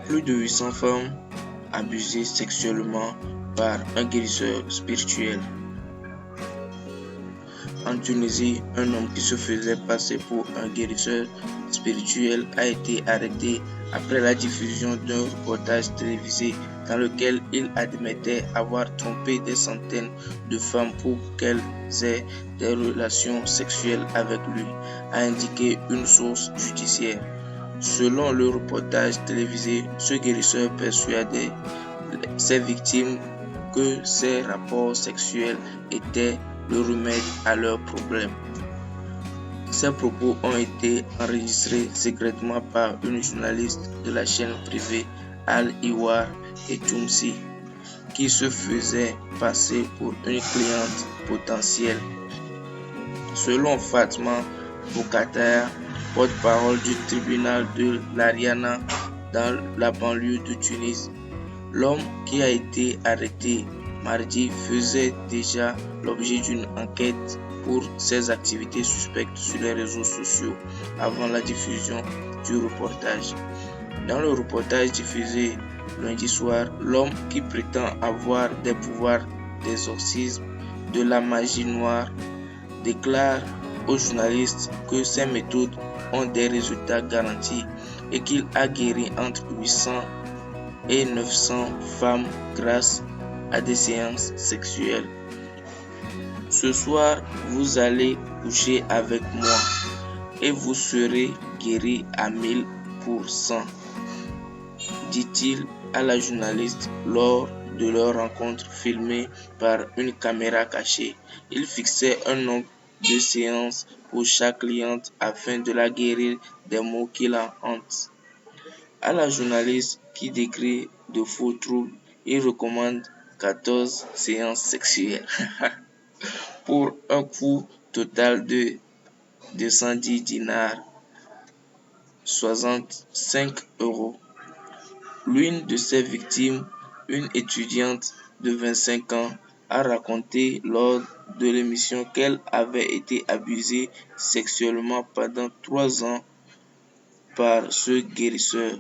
Plus de 800 femmes abusées sexuellement par un guérisseur spirituel. En Tunisie, un homme qui se faisait passer pour un guérisseur spirituel a été arrêté après la diffusion d'un reportage télévisé dans lequel il admettait avoir trompé des centaines de femmes pour qu'elles aient des relations sexuelles avec lui, a indiqué une source judiciaire. Selon le reportage télévisé, ce guérisseur persuadait ses victimes que ces rapports sexuels étaient le remède à leurs problèmes. Ces propos ont été enregistrés secrètement par une journaliste de la chaîne privée Al-Iwar et Tumsi, qui se faisait passer pour une cliente potentielle. Selon Fatma Boukhataria, porte-parole du tribunal de l'Ariana dans la banlieue de Tunis, l'homme qui a été arrêté mardi faisait déjà l'objet d'une enquête pour ses activités suspectes sur les réseaux sociaux avant la diffusion du reportage. Dans le reportage diffusé lundi soir, l'homme qui prétend avoir des pouvoirs d'exorcisme, de la magie noire, déclare aux journalistes que ses méthodes ont des résultats garantis et qu'il a guéri entre 800 et 900 femmes grâce à des séances sexuelles. Ce soir, vous allez coucher avec moi et vous serez guéri à 1000%, dit-il à la journaliste lors de leur rencontre filmée par une caméra cachée. Il fixait un nombre de séances pour chaque cliente afin de la guérir des maux qui la hantent. À la journaliste qui décrit de faux troubles, il recommande 14 séances sexuelles pour un coût total de 210 dinars, 65 €. L'une de ses victimes, une étudiante de 25 ans, a raconté lors de l'émission qu'elle avait été abusée sexuellement pendant 3 ans par ce guérisseur.